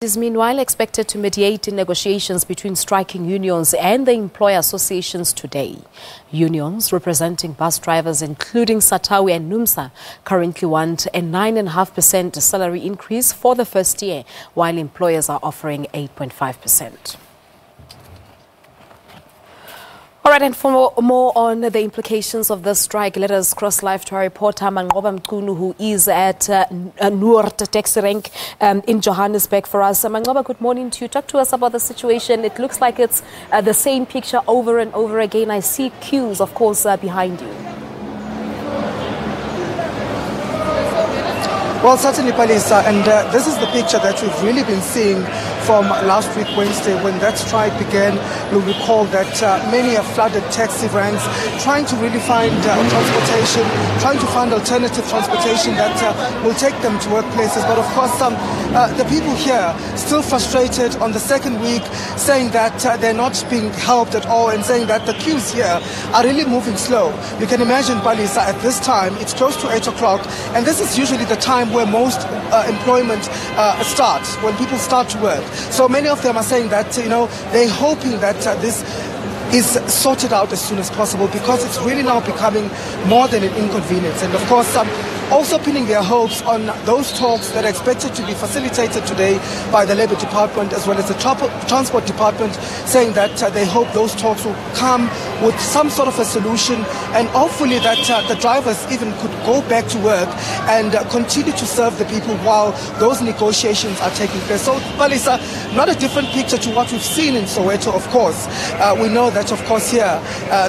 Is meanwhile expected to mediate in negotiations between striking unions and the employer associations today. Unions representing bus drivers, including Satawi and NUMSA, currently want a 9.5% salary increase for the first year, while employers are offering 8.5%. All right, and for more on the implications of the strike, let us cross live to our reporter Mangoba Mkunu, who is at Noord taxi rank in Johannesburg for us. Mangoba, good morning to you. Talk to us about the situation. It looks like it's the same picture over and over again. I see queues, of course, behind you. Well, certainly, Palisa, and this is the picture that we've really been seeing from last week, Wednesday, when that strike began. You'll recall that many have flooded taxi ranks, trying to really find transportation, trying to find alternative transportation that will take them to workplaces. But of course, the people here still frustrated on the second week, saying that they're not being helped at all and saying that the queues here are really moving slow. You can imagine, Palisa, at this time, it's close to 8 o'clock, and this is usually the time where most employment starts, when people start to work. So many of them are saying that, they're hoping that this is sorted out as soon as possible, because it's really now becoming more than an inconvenience. And of course, also pinning their hopes on those talks that are expected to be facilitated today by the Labour Department as well as the Transport Department, saying that they hope those talks will come with some sort of a solution, and hopefully that the drivers even could go back to work and continue to serve the people while those negotiations are taking place. So, Palisa, not a different picture to what we've seen in Soweto, of course. We know that, of course, here,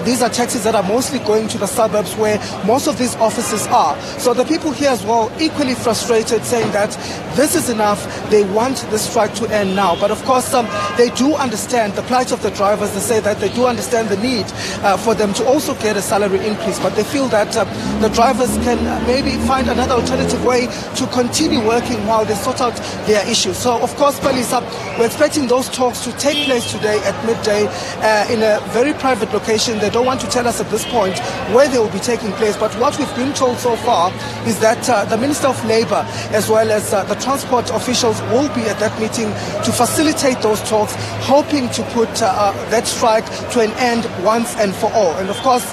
these are taxis that are mostly going to the suburbs where most of these offices are. So the people here as well, equally frustrated, saying that this is enough. They want the strike to end now. But of course, they do understand the plight of the drivers. They say that they do understand the need for them to also get a salary increase. But they feel that the drivers can maybe find another alternative way to continue working while they sort out their issues. So, of course, Palisa, we're expecting those talks to take place today at midday in a very private location. They don't want to tell us at this point where they will be taking place. But what we've been told so far is that the Minister of Labour as well as the transport officials will be at that meeting to facilitate those talks, hoping to put that strike to an end once and for all. And of course,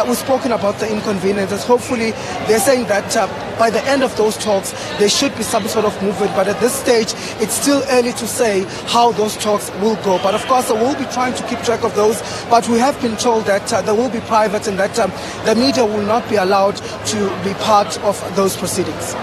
we've spoken about the inconveniences. Hopefully, they're saying that by the end of those talks, there should be some sort of movement. But at this stage, it's still early to say how those talks will go. But of course, we'll be trying to keep track of those. But we have been told that they will be private and that the media will not be allowed to be part of those proceedings.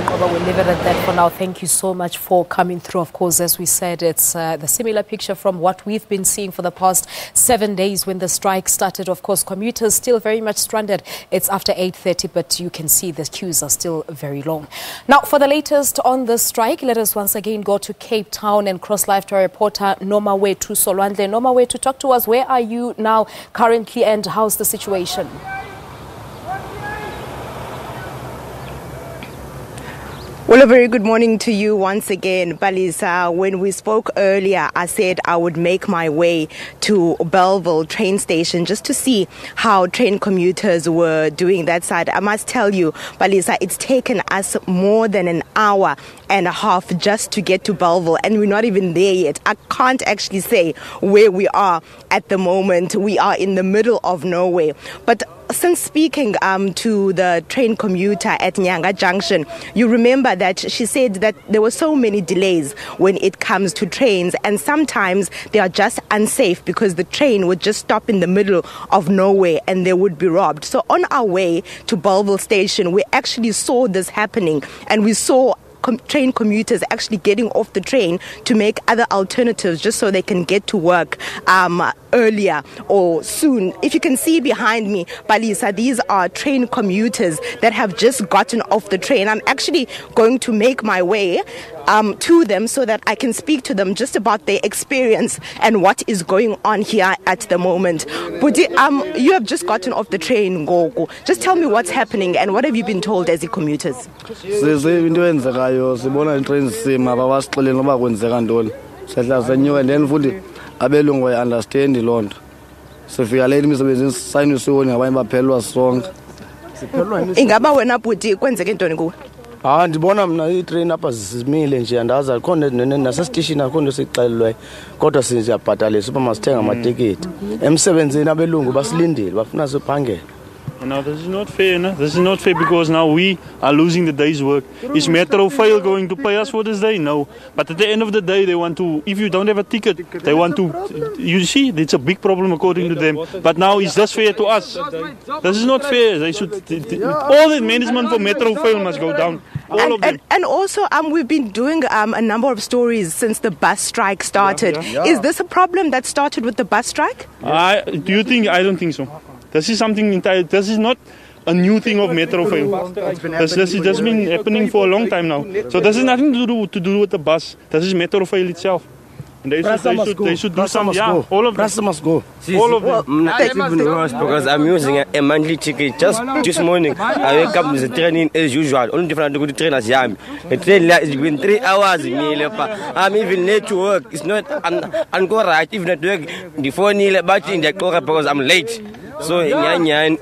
We'll leave it at that for now. Thank you so much for coming through. Of course, as we said, it's the similar picture from what we've been seeing for the past 7 days when the strike started. Of course, commuters still very much stranded. It's after 8:30, but you can see the queues are still very long. Now, for the latest on the strike, let us once again go to Cape Town and cross live to our reporter Nomawethu Solwandle. Nomawethu, talk to us. Where are you now currently and how's the situation? Well, a very good morning to you once again, Balisa. When we spoke earlier, I said I would make my way to Bellville train station just to see how train commuters were doing that side. I must tell you, Balisa, it's taken us more than an hour and a half just to get to Bellville, and we're not even there yet. I can't actually say where we are at the moment. We are in the middle of nowhere. But since speaking to the train commuter at Nyanga Junction, you remember that she said that there were so many delays when it comes to trains, and sometimes they are just unsafe because the train would just stop in the middle of nowhere and they would be robbed. So on our way to Bellville station, we actually saw this happening, and we saw train commuters actually getting off the train to make other alternatives just so they can get to work earlier or soon. If you can see behind me, Balisa, these are train commuters that have just gotten off the train. I'm actually going to make my way to them so that I can speak to them just about their experience and what is going on here at the moment. But you have just gotten off the train, Gogo. Just tell me what's happening and what have you been told as the commuters? Sibona trains sima babasixelele ngoba kwenzeka ntoni sehla senyuka then futhi abelungu understand lonto sifika late imsebenzini sayini siwoni ngabanye baphelwa sonke ingaba wena bhuti kwenzeke ntoni kuwe? Ndibona mna itrain apha zimile nje andazi khona nasestation akhona sixelelwe kodwa siyabhatalisa uba masithenga amatikiti emsebenzini abelungu basilindile bafuna siphangele. No, this is not fair, no? This is not fair because now we are losing the day's work. Is Metro Fail going to pay us for this day? No. But at the end of the day, they want to, if you don't have a ticket, they want to, you see, it's a big problem according to them. But now, is this fair to us? This is not fair. They should, all the management for Metro Fail must go down. All of them. And also, we've been doing a number of stories since the bus strike started. Yeah. Is this a problem that started with the bus strike? Do you think? I don't think so. This is something entirely, this is not a new thing of Metro Fail. This has been happening for a long time now. So this has nothing to do with the bus. This is Metro Fail itself. And they should do some, all of them. Must go. All of them. It's even worse because I'm using a monthly ticket. Just this morning, I wake up with the training as usual. Only different to the train as Yami. The train is been 3 hours. I'm even late to work. It's not, I'm go right. Even at work, before Neil about in the car because I'm late. So, yes, I'm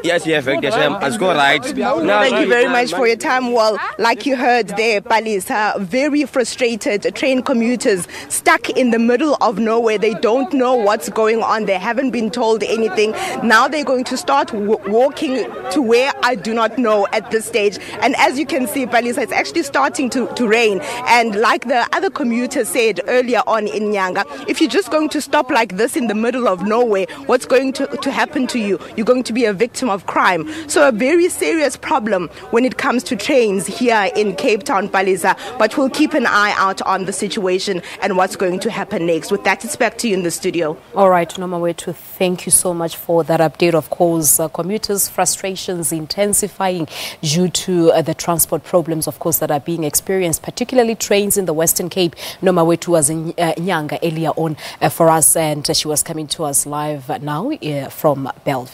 go right. Thank you very much for your time. Well, like you heard there, Palis, very frustrated train commuters stuck in the middle of nowhere. They don't know what's going on. They haven't been told anything. Now they're going to start walking to where I do not know at this stage. And as you can see, Palis, it's actually starting to rain. And like the other commuter said earlier on in Nyanga, if you're just going to stop like this in the middle of nowhere, what's going to happen to you? You're going to be a victim of crime. So a very serious problem when it comes to trains here in Cape Town, Palisa. But we'll keep an eye out on the situation and what's going to happen next. With that, it's back to you in the studio. All right, Nomawetu, thank you so much for that update. Of course, commuters' frustrations intensifying due to the transport problems, of course, that are being experienced, particularly trains in the Western Cape. Nomawetu was in Nyanga earlier on for us, and she was coming to us live now from Bellville.